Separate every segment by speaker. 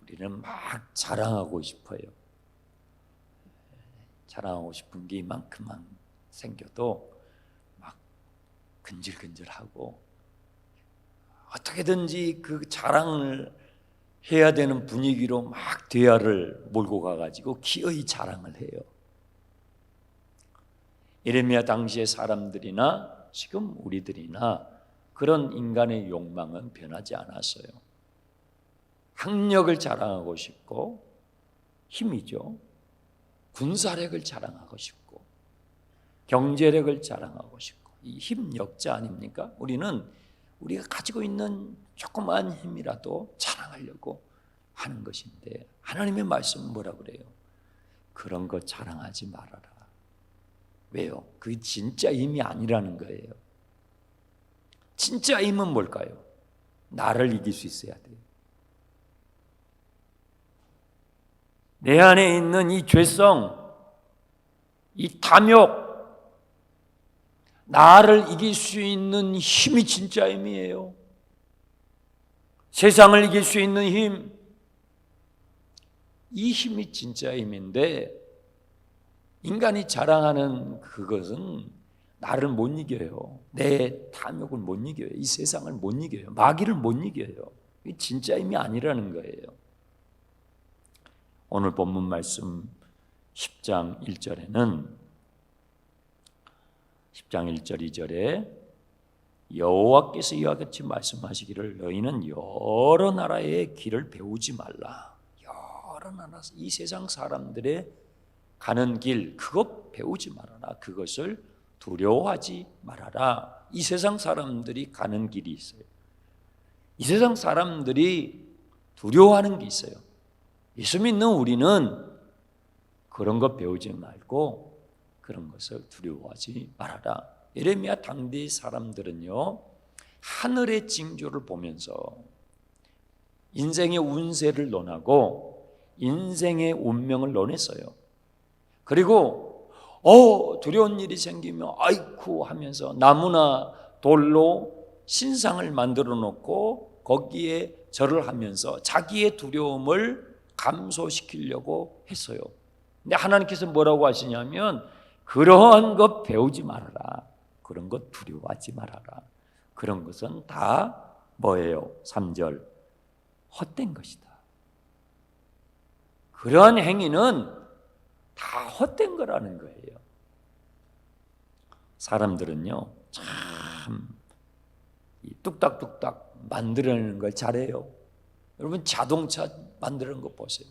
Speaker 1: 우리는 막 자랑하고 싶어요. 자랑하고 싶은 게 이만큼만 생겨도 막 근질근질하고 어떻게든지 그 자랑을 해야 되는 분위기로 막 대화를 몰고 가가지고 기어이 자랑을 해요. 예레미야 당시의 사람들이나 지금 우리들이나 그런 인간의 욕망은 변하지 않았어요. 학력을 자랑하고 싶고, 힘이죠. 군사력을 자랑하고 싶고, 경제력을 자랑하고 싶고, 이 힘력자 아닙니까? 우리가 가지고 있는 조그마한 힘이라도 자랑하려고 하는 것인데, 하나님의 말씀은 뭐라 그래요? 그런 거 자랑하지 말아라. 왜요? 그게 진짜 힘이 아니라는 거예요. 진짜 힘은 뭘까요? 나를 이길 수 있어야 돼요. 내 안에 있는 이 죄성, 이 탐욕, 나를 이길 수 있는 힘이 진짜 힘이에요. 세상을 이길 수 있는 힘, 이 힘이 진짜 힘인데 인간이 자랑하는 그것은 나를 못 이겨요. 내 탐욕을 못 이겨요. 이 세상을 못 이겨요. 마귀를 못 이겨요. 이게 진짜 힘이 아니라는 거예요. 오늘 본문 말씀 10장 1절에는 10장 1절 2절에 여호와께서 이와 같이 말씀하시기를 너희는 여러 나라의 길을 배우지 말라. 여러 나라, 이 세상 사람들의 가는 길 그것 배우지 말아라. 그것을 두려워하지 말아라. 이 세상 사람들이 가는 길이 있어요. 이 세상 사람들이 두려워하는 게 있어요. 예수 믿는 우리는 그런 것 배우지 말고 그런 것을 두려워하지 말아라. 예레미야 당대의 사람들은요, 하늘의 징조를 보면서 인생의 운세를 논하고 인생의 운명을 논했어요. 그리고 두려운 일이 생기면 아이쿠 하면서 나무나 돌로 신상을 만들어 놓고 거기에 절을 하면서 자기의 두려움을 감소시키려고 했어요. 근데 하나님께서 뭐라고 하시냐면 그러한 것 배우지 말아라. 그런 것 두려워하지 말아라. 그런 것은 다 뭐예요? 3절 헛된 것이다. 그러한 행위는 다 헛된 거라는 거예요. 사람들은요 참 뚝딱뚝딱 만들어내는 걸 잘해요. 여러분 자동차 만드는 거 보세요.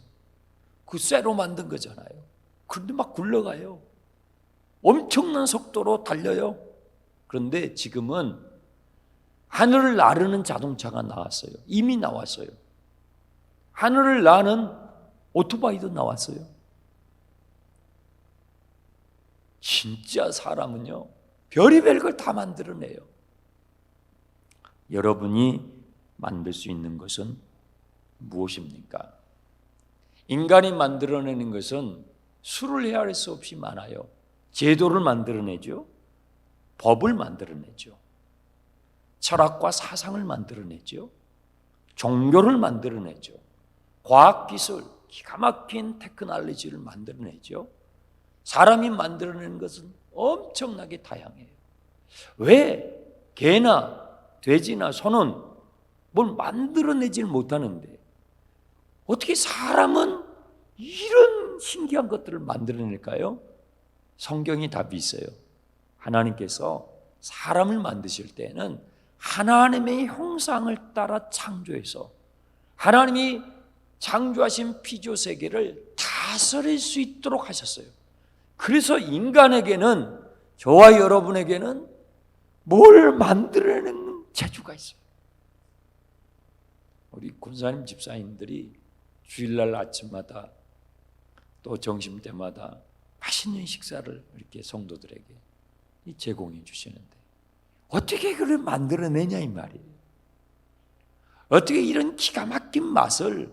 Speaker 1: 그 쇠로 만든 거잖아요. 그런데 막 굴러가요. 엄청난 속도로 달려요. 그런데 지금은 하늘을 나르는 자동차가 나왔어요. 이미 나왔어요. 하늘을 나는 오토바이도 나왔어요. 진짜 사람은요 별의별 걸 다 만들어내요. 여러분이 만들 수 있는 것은 무엇입니까? 인간이 만들어내는 것은 수를 헤아릴 수 없이 많아요. 제도를 만들어내죠. 법을 만들어내죠. 철학과 사상을 만들어내죠. 종교를 만들어내죠. 과학기술, 기가 막힌 테크놀로지를 만들어내죠. 사람이 만들어내는 것은 엄청나게 다양해요. 왜 개나 돼지나 소는 뭘 만들어내질 못하는데 어떻게 사람은 이런 신기한 것들을 만들어낼까요? 성경이 답이 있어요. 하나님께서 사람을 만드실 때는 하나님의 형상을 따라 창조해서 하나님이 창조하신 피조세계를 다스릴 수 있도록 하셨어요. 그래서 인간에게는, 저와 여러분에게는 뭘 만들어내는 재주가 있어요. 우리 군사님 집사님들이 주일날 아침마다 또 점심때마다 맛있는 식사를 이렇게 성도들에게 제공해 주시는데 어떻게 그걸 만들어내냐 이 말이에요. 어떻게 이런 기가 막힌 맛을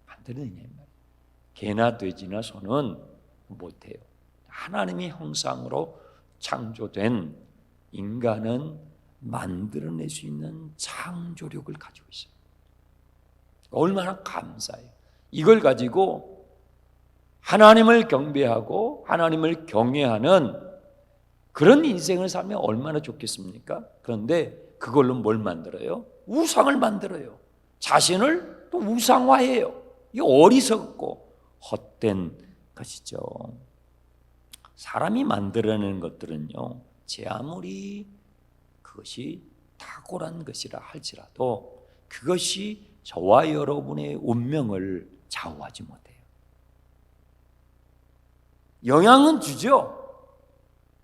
Speaker 1: 만들어내냐 이 말이에요. 개나 돼지나 소는 못해요. 하나님의 형상으로 창조된 인간은 만들어낼 수 있는 창조력을 가지고 있어요. 얼마나 감사해요. 이걸 가지고 하나님을 경배하고 하나님을 경외하는 그런 인생을 살면 얼마나 좋겠습니까? 그런데 그걸로 뭘 만들어요? 우상을 만들어요. 자신을 또 우상화해요. 이 어리석고 헛된 것이죠. 사람이 만들어내는 것들은요, 제 아무리 그것이 탁월한 것이라 할지라도 그것이 저와 여러분의 운명을 좌우하지 못해요. 영향은 주죠.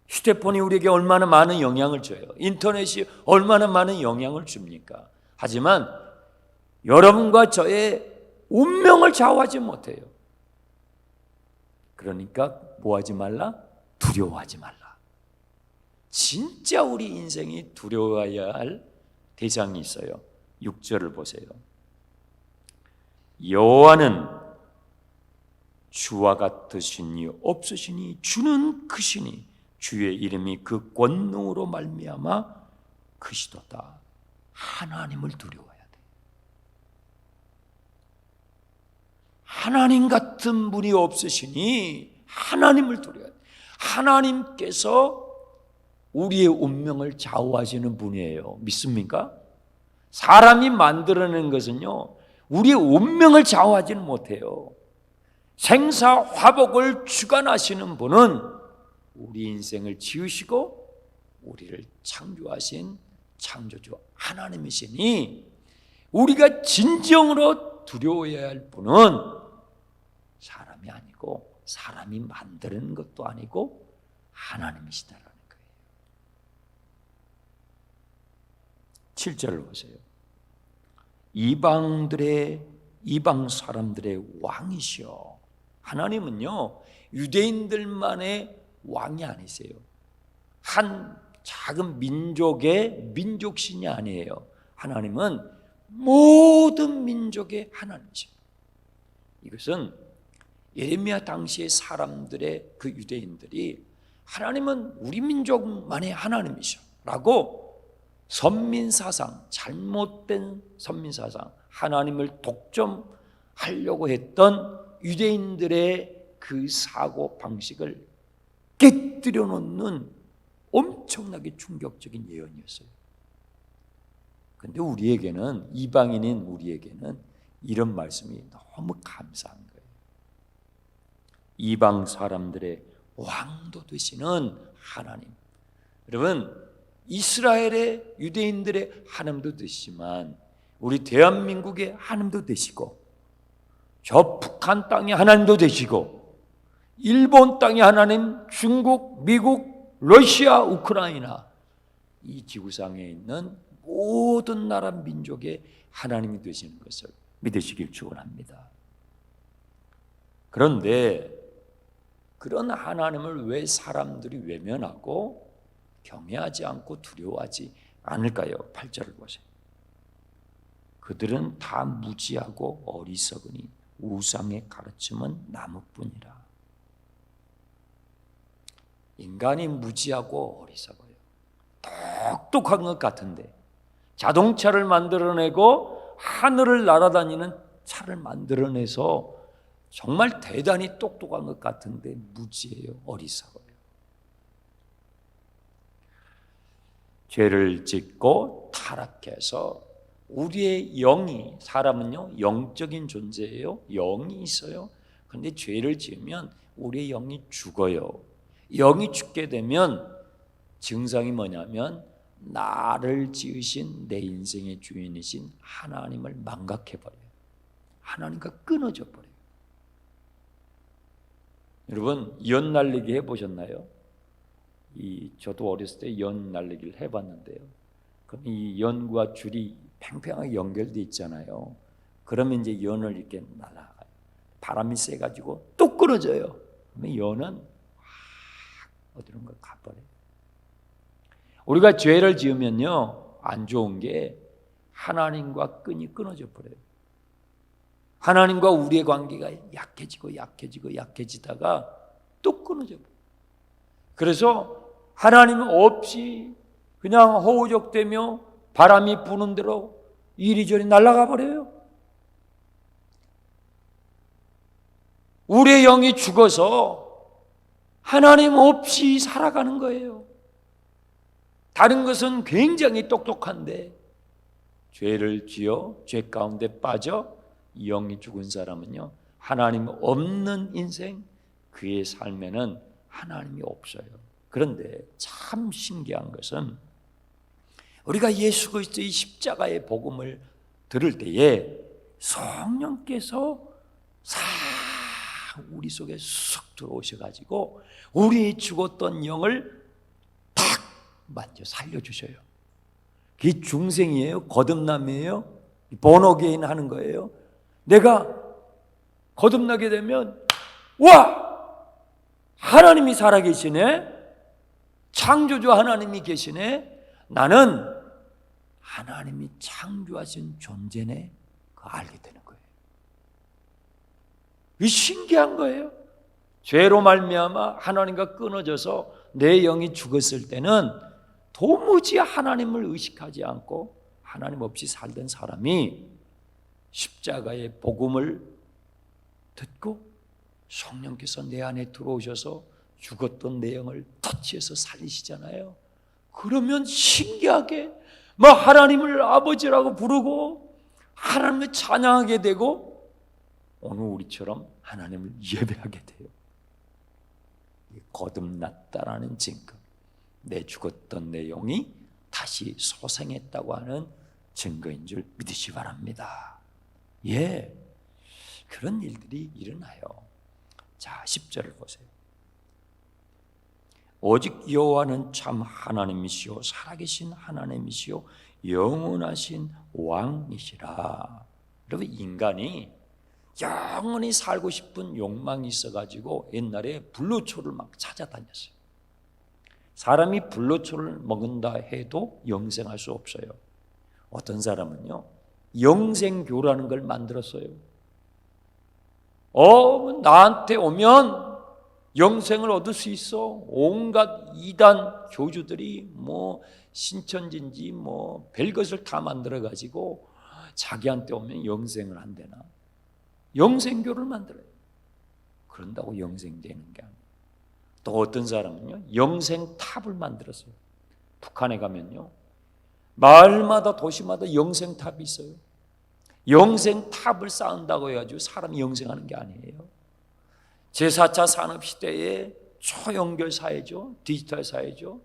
Speaker 1: 휴대폰이 우리에게 얼마나 많은 영향을 줘요. 인터넷이 얼마나 많은 영향을 줍니까? 하지만 여러분과 저의 운명을 좌우하지 못해요. 그러니까 뭐 하지 말라? 두려워하지 말라. 진짜 우리 인생이 두려워해야 할 대상이 있어요. 6절을 보세요. 여호와는 주와 같으시니 없으시니 주는 크시니 주의 이름이 그 권능으로 말미암아 크시도다. 하나님을 두려워해야 돼. 하나님 같은 분이 없으시니 하나님을 두려워해야 돼. 하나님께서 우리의 운명을 좌우하시는 분이에요. 믿습니까? 사람이 만들어낸 것은요, 우리의 운명을 좌우하지는 못해요. 생사화복을 주관하시는 분은 우리 인생을 지으시고 우리를 창조하신 창조주 하나님이시니 우리가 진정으로 두려워해야 할 분은 사람이 아니고 사람이 만드는 것도 아니고 하나님이시다라는 거예요. 7절을 보세요. 이방 사람들의 왕이시여. 하나님은요, 유대인들만의 왕이 아니세요. 한 작은 민족의 민족신이 아니에요. 하나님은 모든 민족의 하나님이십니다. 이것은 예레미야 당시의 사람들의 그 유대인들이 하나님은 우리 민족만의 하나님이셔 라고 선민사상, 잘못된 선민사상, 하나님을 독점하려고 했던 유대인들의 그 사고 방식을 깨뜨려 놓는 엄청나게 충격적인 예언이었어요. 그런데 우리에게는, 이방인인 우리에게는 이런 말씀이 너무 감사한 거예요. 이방 사람들의 왕도 되시는 하나님. 여러분, 이스라엘의 유대인들의 하나님도 되시지만 우리 대한민국의 하나님도 되시고, 저 북한 땅의 하나님도 되시고, 일본 땅의 하나님, 중국, 미국, 러시아, 우크라이나, 이 지구상에 있는 모든 나라 민족의 하나님이 되시는 것을 믿으시길 축원합니다. 그런데 그런 하나님을 왜 사람들이 외면하고 경외하지 않고 두려워하지 않을까요? 8절을 보세요. 그들은 다 무지하고 어리석으니 우상의 가르침은 나무뿐이라. 인간이 무지하고 어리석어요. 똑똑한 것 같은데, 자동차를 만들어내고 하늘을 날아다니는 차를 만들어내서 정말 대단히 똑똑한 것 같은데 무지해요. 어리석어요. 죄를 짓고 타락해서 우리의 영이, 사람은요 영적인 존재예요. 영이 있어요. 그런데 죄를 지으면 우리의 영이 죽어요. 영이 죽게 되면 증상이 뭐냐면 나를 지으신 내 인생의 주인이신 하나님을 망각해버려요. 하나님과 끊어져 버려요. 여러분, 연 날리기 해보셨나요? 저도 어렸을 때 연 날리기를 해봤는데요. 그럼 이 연과 줄이 팽팽하게 연결돼 있잖아요. 그러면 이제 연을 이렇게 날아가요. 바람이 세가지고 또 끊어져요. 그러면 연은 어디론가 가버려요. 우리가 죄를 지으면요, 안 좋은 게 하나님과 끈이 끊어져 버려요. 하나님과 우리의 관계가 약해지다가 또 끊어져 버려요. 그래서 하나님 없이 그냥 허우적대며 바람이 부는 대로 이리저리 날아가 버려요. 우리의 영이 죽어서 하나님 없이 살아가는 거예요. 다른 것은 굉장히 똑똑한데 죄를 지어 죄 가운데 빠져 영이 죽은 사람은요, 하나님 없는 인생, 그의 삶에는 하나님이 없어요. 그런데 참 신기한 것은 우리가 예수 그리스도의 십자가의 복음을 들을 때에 성령께서 싹 우리 속에 쑥 들어오셔가지고 우리 죽었던 영을 탁 만져 살려주셔요. 그게 중생이에요? 거듭남이에요? 본어게인 하는 거예요? 내가 거듭나게 되면 와! 하나님이 살아계시네? 창조주 하나님이 계시네? 나는 하나님이 창조하신 존재네? 그거 알게 되는 거예요. 이 신기한 거예요. 죄로 말미암아 하나님과 끊어져서 내 영이 죽었을 때는 도무지 하나님을 의식하지 않고 하나님 없이 살던 사람이 십자가의 복음을 듣고 성령께서 내 안에 들어오셔서 죽었던 내 영을 터치해서 살리시잖아요. 그러면 신기하게 막 하나님을 아버지라고 부르고 하나님을 찬양하게 되고 오늘 우리처럼 하나님을 예배하게 돼요. 거듭났다라는 증거, 내 죽었던 내 영이 다시 소생했다고 하는 증거인 줄 믿으시 바랍니다. 예, 그런 일들이 일어나요. 자, 10절을 보세요. 오직 여호와는 참 하나님이시요 살아계신 하나님이시요 영원하신 왕이시라. 여러분, 인간이 영원히 살고 싶은 욕망이 있어가지고 옛날에 불로초를 막 찾아다녔어요. 사람이 불로초를 먹는다 해도 영생할 수 없어요. 어떤 사람은요, 영생교라는 걸 만들었어요. 나한테 오면 영생을 얻을 수 있어. 온갖 이단 교주들이 신천지인지 별것을 다 만들어가지고 자기한테 오면 영생을 한대나. 영생교를 만들어요. 그런다고 영생되는 게 아니에요. 또 어떤 사람은요, 영생탑을 만들었어요. 북한에 가면요, 마을마다 도시마다 영생탑이 있어요. 영생탑을 쌓는다고 해가지고 사람이 영생하는 게 아니에요. 제4차 산업시대의 초연결 사회죠. 디지털 사회죠.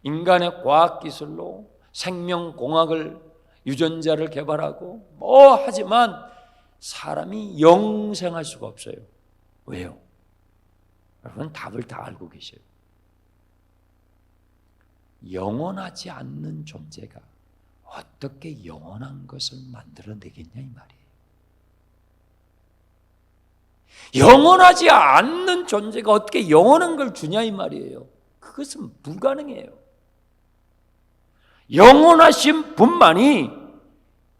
Speaker 1: 인간의 과학기술로 생명공학을, 유전자를 개발하고 하지만 사람이 영생할 수가 없어요. 왜요? 여러분, 답을 다 알고 계셔요. 영원하지 않는 존재가 어떻게 영원한 것을 만들어내겠냐 이 말이에요. 영원하지 않는 존재가 어떻게 영원한 걸 주냐 이 말이에요. 그것은 불가능해요. 영원하신 분만이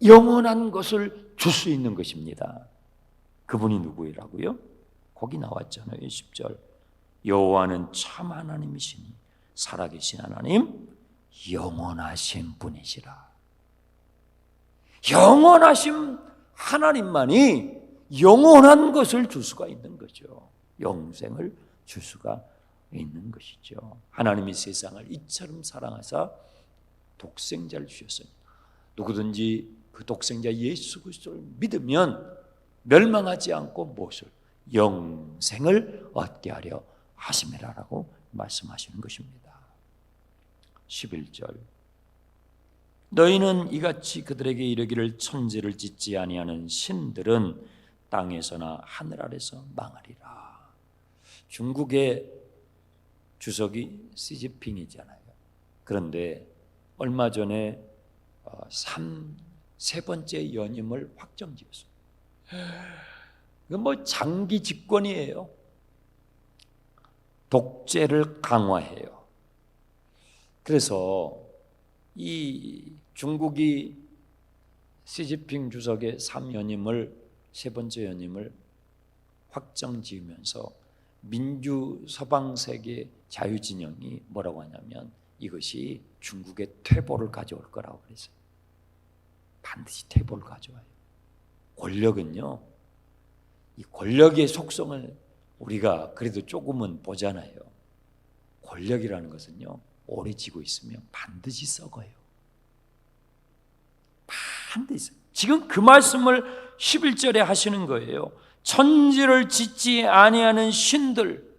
Speaker 1: 영원한 것을 줄 수 있는 것입니다. 그분이 누구이라고요? 거기 나왔잖아요. 10절. 여호와는 참 하나님이시니 살아계신 하나님, 영원하신 분이시라. 영원하신 하나님만이 영원한 것을 줄 수가 있는 거죠. 영생을 줄 수가 있는 것이죠. 하나님이 세상을 이처럼 사랑하사 독생자를 주셨어요. 누구든지 그 독생자 예수 그리스도를 믿으면 멸망하지 않고 무엇을? 영생을 얻게 하려 하심이라라고 말씀하시는 것입니다. 11절. 너희는 이같이 그들에게 이르기를 천지를 짓지 아니하는 신들은 땅에서나 하늘 아래서 망하리라. 중국의 주석이 시진핑이잖아요. 그런데 얼마 전에 세 번째 연임을 확정지었어요. 이건 장기 집권이에요. 독재를 강화해요. 그래서 이 중국이 시진핑 주석의 3연임을, 세 번째 연임을 확정지으면서 민주 서방 세계 자유진영이 뭐라고 하냐면 이것이 중국의 퇴보를 가져올 거라고 그랬어요. 반드시 퇴보를 가져와요. 권력은요, 이 권력의 속성을 우리가 그래도 조금은 보잖아요. 권력이라는 것은요, 오래 지고 있으면 반드시 썩어요. 반드시. 지금 그 말씀을 11절에 하시는 거예요. 천지를 짓지 아니하는 신들,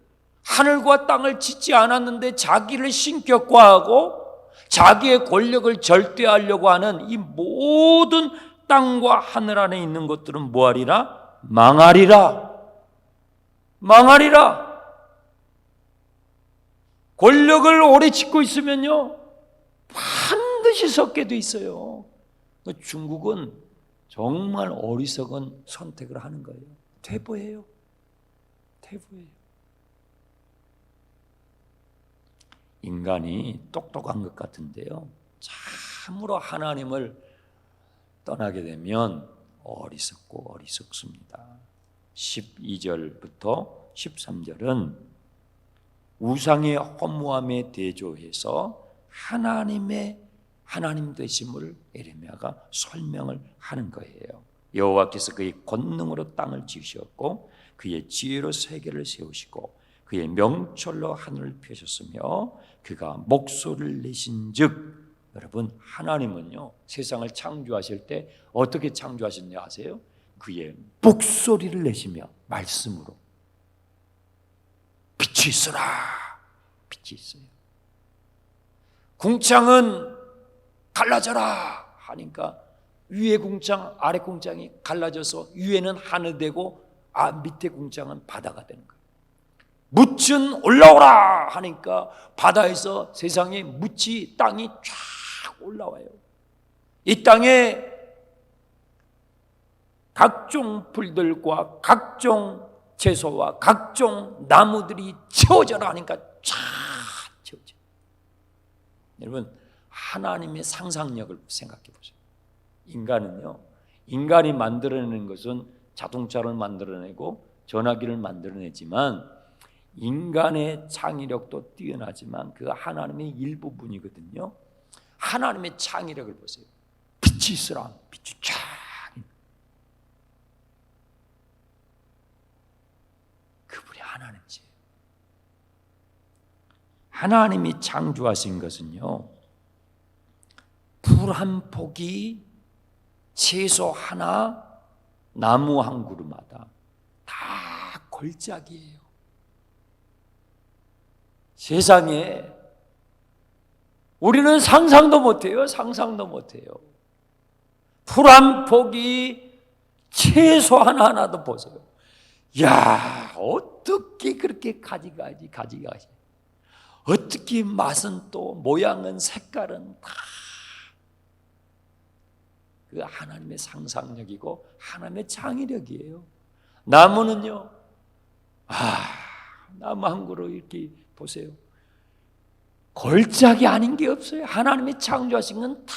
Speaker 1: 하늘과 땅을 짓지 않았는데 자기를 신격화하고 자기의 권력을 절대하려고 하는 이 모든 땅과 하늘 안에 있는 것들은 뭐하리라? 망하리라. 망하리라. 권력을 오래 짓고 있으면요, 반드시 썩게 돼 있어요. 중국은 정말 어리석은 선택을 하는 거예요. 퇴보예요. 퇴보예요. 인간이 똑똑한 것 같은데요, 참으로 하나님을 떠나게 되면 어리석고 어리석습니다. 12절부터 13절은 우상의 허무함에 대조해서 하나님 되심을 에레미야가 설명을 하는 거예요. 여호와께서 그의 권능으로 땅을 지으셨고 그의 지혜로 세계를 세우시고 그의 명철로 하늘을 펴셨으며 그가 목소리를 내신즉, 여러분, 하나님은요 세상을 창조하실 때 어떻게 창조하셨냐 아세요? 그의 목소리를 내시며 말씀으로 빛이 있어라. 빛이 있어요. 궁창은 갈라져라 하니까 위에 궁창 아래 궁창이 갈라져서 위에는 하늘 되고 밑에 궁창은 바다가 되는 거예요. 묻은 올라오라 하니까 바다에서 세상에 묻이 땅이 쫙 올라와요. 이 땅에 각종 풀들과 각종 채소와 각종 나무들이 채워져라 하니까 쫙 채워져요. 여러분, 하나님의 상상력을 생각해 보세요. 인간은요, 인간이 만들어내는 것은 자동차를 만들어내고 전화기를 만들어내지만 인간의 창의력도 뛰어나지만 그 하나님의 일부분이거든요. 하나님의 창의력을 보세요. 빛이 있으라. 빛이 쫙. 그분이 하나님이에요. 하나님이 창조하신 것은요, 풀 한 포기, 채소 하나, 나무 한 그루마다 다 걸작이에요. 세상에 우리는 상상도 못해요. 상상도 못해요. 풀 한 포기, 채소 하나하나도 보세요. 야, 어떻게 그렇게 가지가지. 어떻게 맛은 또 모양은 색깔은 다 그 하나님의 상상력이고 하나님의 창의력이에요. 나무는요, 나무 한 그루 이렇게 보세요. 걸작이 아닌 게 없어요. 하나님이 창조하신 건 다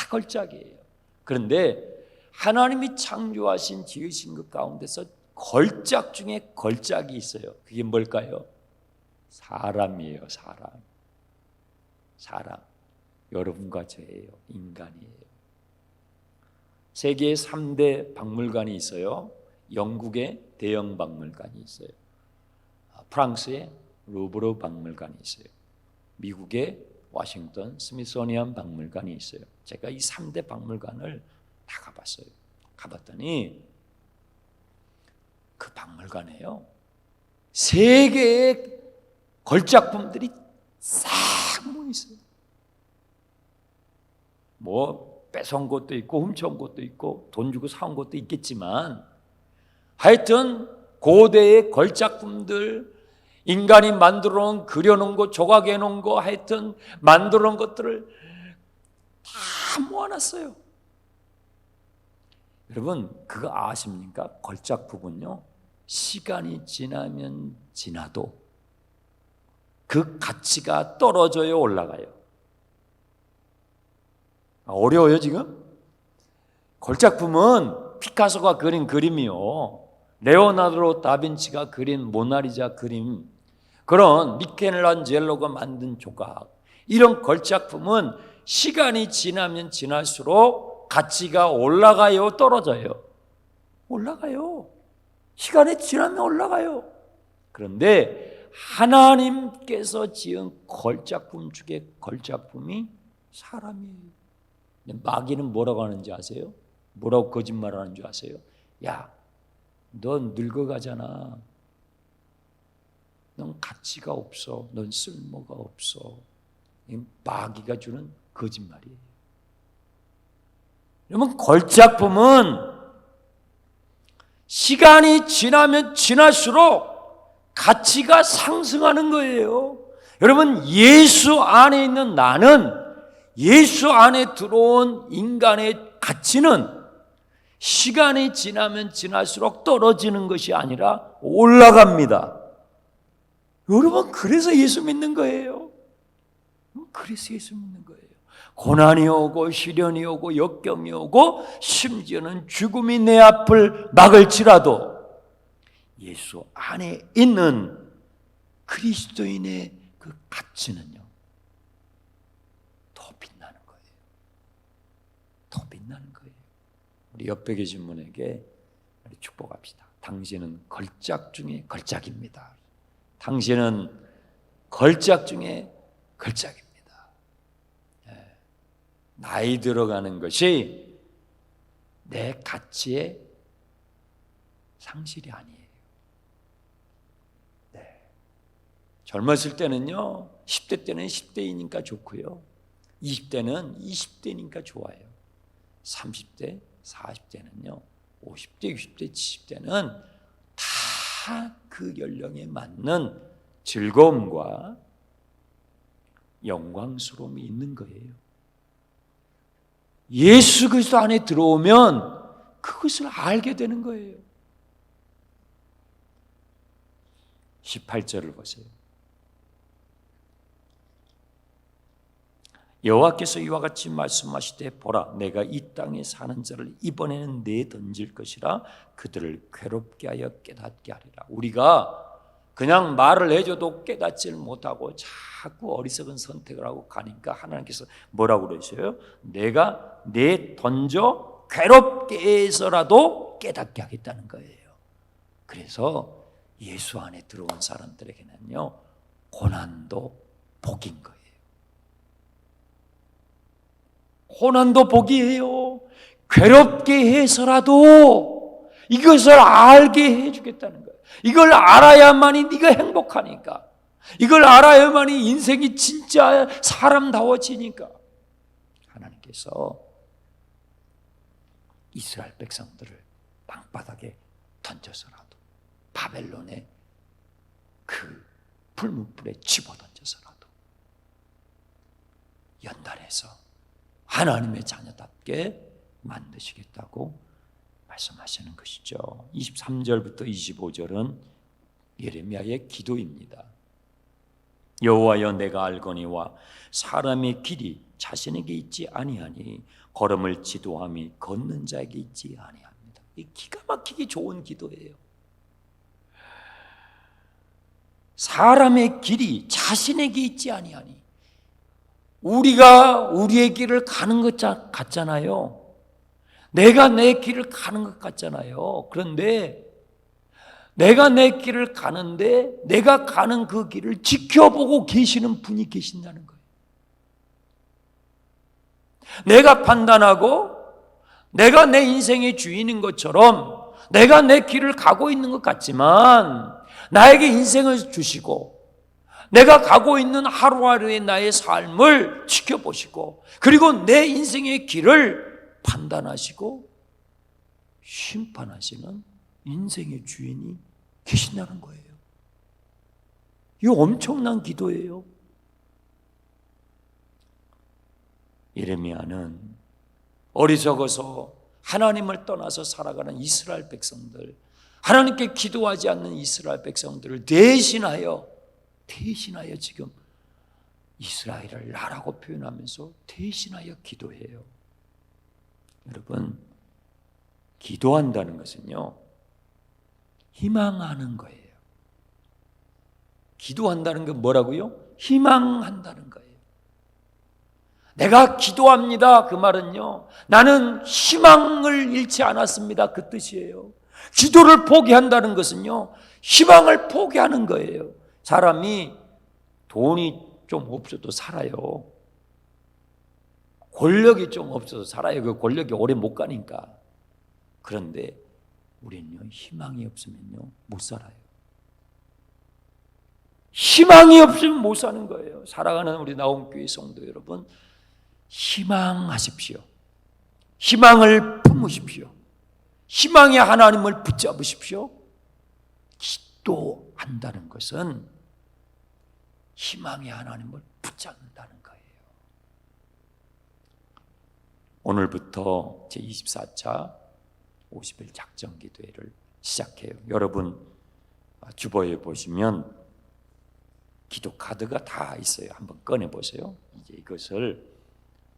Speaker 1: 걸작이에요. 그런데 하나님이 창조하신 지으신 것 가운데서 걸작 중에 걸작이 있어요. 그게 뭘까요? 사람이에요. 사람. 여러분과 저예요. 인간이에요. 세계에 3대 박물관이 있어요. 영국의 대형 박물관이 있어요. 프랑스의 루브르 박물관이 있어요. 미국의 워싱턴 스미소니언 박물관이 있어요. 제가 이 3대 박물관을 다 가봤어요. 가봤더니 그 박물관에요, 세계의 걸작품들이 싹 모여 있어요. 뭐 뺏어온 것도 있고 훔쳐온 것도 있고 돈 주고 사온 것도 있겠지만 하여튼 고대의 걸작품들, 인간이 만들어 놓은, 그려 놓은 거, 조각해 놓은 거, 하여튼 만들어 놓은 것들을 다 모아놨어요. 여러분, 그거 아십니까? 걸작품은요, 시간이 지나면 지나도 그 가치가 떨어져요, 올라가요? 어려워요 지금? 걸작품은 피카소가 그린 그림이요, 레오나르도 다빈치가 그린 모나리자 그림, 그런 미켈란젤로가 만든 조각, 이런 걸작품은 시간이 지나면 지날수록 가치가 올라가요, 떨어져요? 올라가요. 시간이 지나면 올라가요. 그런데 하나님께서 지은 걸작품 중에 걸작품이 사람이에요. 마귀는 뭐라고 하는지 아세요? 뭐라고 거짓말하는 줄 아세요? 야, 넌 늙어가잖아. 넌 가치가 없어. 넌 쓸모가 없어. 이 마귀가 주는 거짓말이에요. 여러분, 걸작품은 시간이 지나면 지날수록 가치가 상승하는 거예요. 여러분, 예수 안에 있는 나는, 예수 안에 들어온 인간의 가치는 시간이 지나면 지날수록 떨어지는 것이 아니라 올라갑니다. 여러분, 그래서 예수 믿는 거예요. 그래서 예수 믿는 거예요. 고난이 오고 시련이 오고 역경이 오고 심지어는 죽음이 내 앞을 막을지라도 예수 안에 있는 그리스도인의 그 가치는요, 더 빛나는 거예요. 더 빛나는 거예요. 우리 옆에 계신 분에게 축복합시다. 당신은 걸작 중에 걸작입니다. 당신은 걸작 중에 걸작입니다. 나이 들어가는 것이 내 가치의 상실이 아니에요. 네. 젊었을 때는요, 10대 때는 10대이니까 좋고요, 20대는 20대니까 좋아요. 30대, 40대는요, 50대, 60대, 70대는 다 그 연령에 맞는 즐거움과 영광스러움이 있는 거예요. 예수 그리스도 안에 들어오면 그것을 알게 되는 거예요. 18절을 보세요. 여호와께서 이와 같이 말씀하시되 보라, 내가 이 땅에 사는 자를 이번에는 내던질 것이라 그들을 괴롭게 하여 깨닫게 하리라. 우리가 그냥 말을 해줘도 깨닫지를 못하고 자꾸 어리석은 선택을 하고 가니까 하나님께서 뭐라고 그러셔요? 내가 내던져 괴롭게 해서라도 깨닫게 하겠다는 거예요. 그래서 예수 안에 들어온 사람들에게는요, 고난도 복인 거예요. 고난도 복이에요. 괴롭게 해서라도 이것을 알게 해주겠다는 거예요. 이걸 알아야만이 네가 행복하니까, 이걸 알아야만이 인생이 진짜 사람다워지니까 하나님께서 이스라엘 백성들을 땅바닥에 던져서라도, 바벨론의 그 불문불에 집어던져서라도 연단해서 하나님의 자녀답게 만드시겠다고 말씀하시는 것이죠. 23절부터 25절은 예레미야의 기도입니다. 여호와여, 내가 알거니와 사람의 길이 자신에게 있지 아니하니 걸음을 지도함이 걷는 자에게 있지 아니합니다. 이 기가 막히게 좋은 기도예요. 사람의 길이 자신에게 있지 아니하니, 우리가 우리의 길을 가는 것 같잖아요. 내가 내 길을 가는 것 같잖아요. 그런데 내가 내 길을 가는데 내가 가는 그 길을 지켜보고 계시는 분이 계신다는 거예요. 내가 판단하고 내가 내 인생의 주인인 것처럼 내가 내 길을 가고 있는 것 같지만 나에게 인생을 주시고 내가 가고 있는 하루하루의 나의 삶을 지켜보시고 그리고 내 인생의 길을 판단하시고 심판하시는 인생의 주인이 계신다는 거예요. 이거 엄청난 기도예요. 예레미야는 어리석어서 하나님을 떠나서 살아가는 이스라엘 백성들, 하나님께 기도하지 않는 이스라엘 백성들을 대신하여 지금 이스라엘을 나라고 표현하면서 대신하여 기도해요. 여러분, 기도한다는 것은요, 희망하는 거예요. 기도한다는 건 뭐라고요? 희망한다는 거예요. 내가 기도합니다. 그 말은요, 나는 희망을 잃지 않았습니다. 그 뜻이에요. 기도를 포기한다는 것은요, 희망을 포기하는 거예요. 사람이 돈이 좀 없어도 살아요. 권력이 좀 없어도 살아요. 그 권력이 오래 못 가니까. 그런데 우리는요, 희망이 없으면요, 못 살아요. 희망이 없으면 못 사는 거예요. 살아가는 우리 나온교회 성도 여러분, 희망하십시오. 희망을 품으십시오. 희망의 하나님을 붙잡으십시오. 기도한다는 것은 희망의 하나님을 붙잡는다는 거예요. 오늘부터 제24차 50일 작정기도회를 시작해요. 여러분 주보에 보시면 기도 카드가 다 있어요. 한번 꺼내보세요. 이제 이것을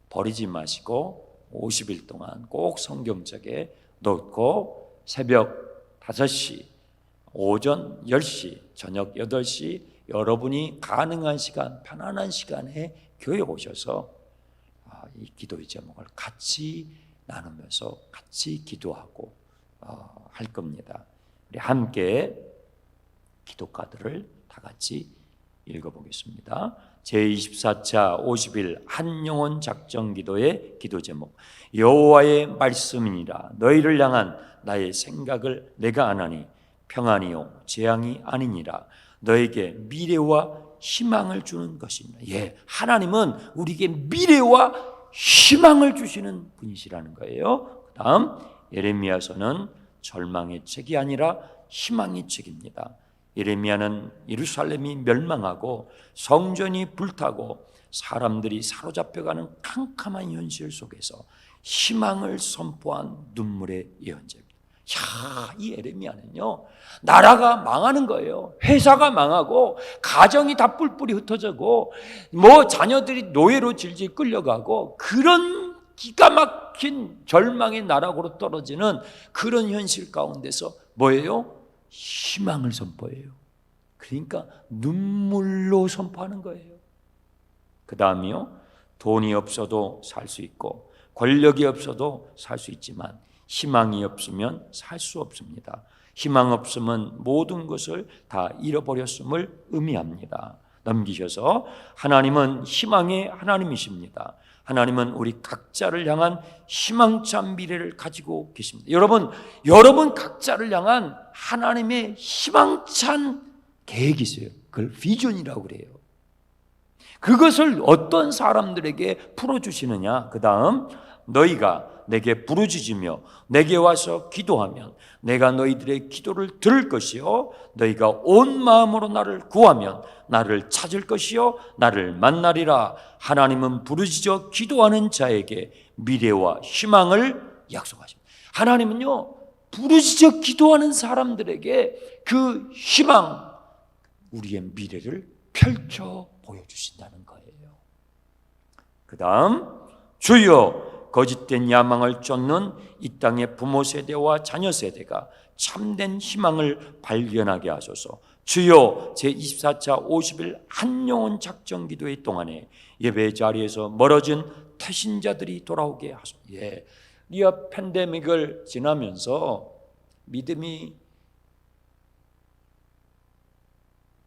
Speaker 1: 버리지 마시고 50일 동안 꼭 성경책에 넣고 새벽 5시, 오전 10시, 저녁 8시 여러분이 가능한 시간, 편안한 시간에 교회 오셔서 이 기도의 제목을 같이 나누면서 같이 기도하고 할 겁니다. 우리 함께 기도 카드를 다 같이 읽어보겠습니다. 제24차 50일 한영혼 작정기도의 기도 제목, 여호와의 말씀이니라. 너희를 향한 나의 생각을 내가 아나니 평안이요 재앙이 아니니라. 너에게 미래와 희망을 주는 것이니라. 예, 하나님은 우리에게 미래와 희망을 주시는 분이시라는 거예요. 그 다음 예레미야서는 절망의 책이 아니라 희망의 책입니다. 예레미야는 예루살렘이 멸망하고 성전이 불타고 사람들이 사로잡혀가는 캄캄한 현실 속에서 희망을 선포한 눈물의 예언자입니다. 이 예레미야는요, 나라가 망하는 거예요. 회사가 망하고 가정이 다 뿔뿔이 흩어지고 자녀들이 노예로 질질 끌려가고 그런 기가 막힌 절망의 나락으로 떨어지는 그런 현실 가운데서 뭐예요? 희망을 선포해요. 그러니까 눈물로 선포하는 거예요. 그 다음이요, 돈이 없어도 살 수 있고 권력이 없어도 살 수 있지만 희망이 없으면 살 수 없습니다. 희망 없으면 모든 것을 다 잃어버렸음을 의미합니다. 넘기셔서 하나님은 희망의 하나님이십니다. 하나님은 우리 각자를 향한 희망찬 미래를 가지고 계십니다. 여러분 각자를 향한 하나님의 희망찬 계획이 있어요. 그걸 비전이라고 그래요. 그것을 어떤 사람들에게 풀어주시느냐. 그 다음 너희가 내게 부르짖으며 내게 와서 기도하면 내가 너희들의 기도를 들을 것이요 너희가 온 마음으로 나를 구하면 나를 찾을 것이요 나를 만나리라. 하나님은 부르짖어 기도하는 자에게 미래와 희망을 약속하십니다. 하나님은요, 부르짖어 기도하는 사람들에게 그 희망, 우리의 미래를 펼쳐 보여주신다는 거예요. 그 다음 주여, 거짓된 야망을 쫓는 이 땅의 부모 세대와 자녀 세대가 참된 희망을 발견하게 하소서. 주여, 제24차 50일 한영혼 작정기도회 동안에 예배 자리에서 멀어진 태신자들이 돌아오게 하소서. 예, 리아 팬데믹을 지나면서 믿음이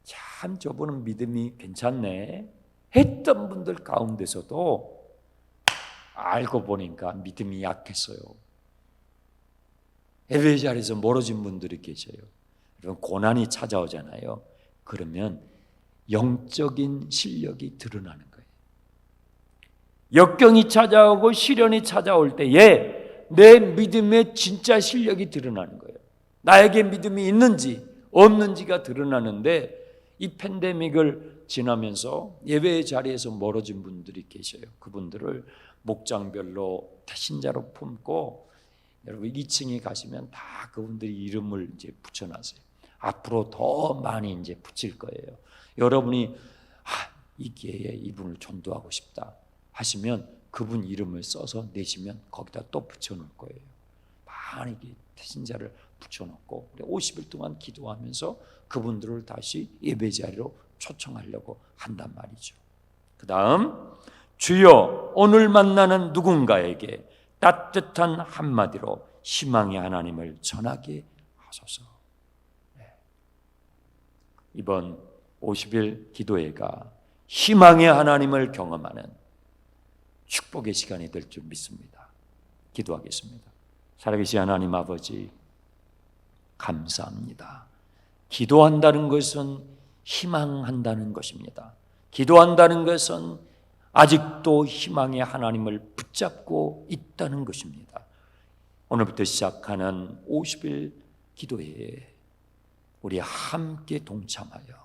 Speaker 1: 참 저분은 믿음이 괜찮네 했던 분들 가운데서도 알고 보니까 믿음이 약했어요. 예배 자리에서 멀어진 분들이 계셔요. 여러분, 고난이 찾아오잖아요. 그러면 영적인 실력이 드러나는 거예요. 역경이 찾아오고 시련이 찾아올 때에 내 믿음의 진짜 실력이 드러나는 거예요. 나에게 믿음이 있는지 없는지가 드러나는데, 이 팬데믹을 지나면서 예배 자리에서 멀어진 분들이 계셔요. 그분들을 목장별로 태신자로 품고, 여러분 2층에 가시면 다 그분들이 이름을 이제 붙여놨어요. 앞으로 더 많이 이제 붙일 거예요. 여러분이 이 기회에 이분을 전도하고 싶다 하시면 그분 이름을 써서 내시면 거기다 또 붙여놓을 거예요. 많이 태신자를 붙여놓고 50일 동안 기도하면서 그분들을 다시 예배 자리로 초청하려고 한단 말이죠. 그 다음, 주여, 오늘 만나는 누군가에게 따뜻한 한마디로 희망의 하나님을 전하게 하소서. 이번 50일 기도회가 희망의 하나님을 경험하는 축복의 시간이 될 줄 믿습니다. 기도하겠습니다. 살아계신 하나님 아버지, 감사합니다. 기도한다는 것은 희망한다는 것입니다. 기도한다는 것은 아직도 희망의 하나님을 붙잡고 있다는 것입니다. 오늘부터 시작하는 50일 기도회에 우리 함께 동참하여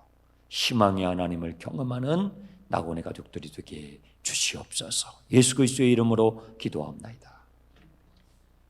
Speaker 1: 희망의 하나님을 경험하는 낙원의 가족들이 되게 주시옵소서. 예수 그리스도의 이름으로 기도합니다.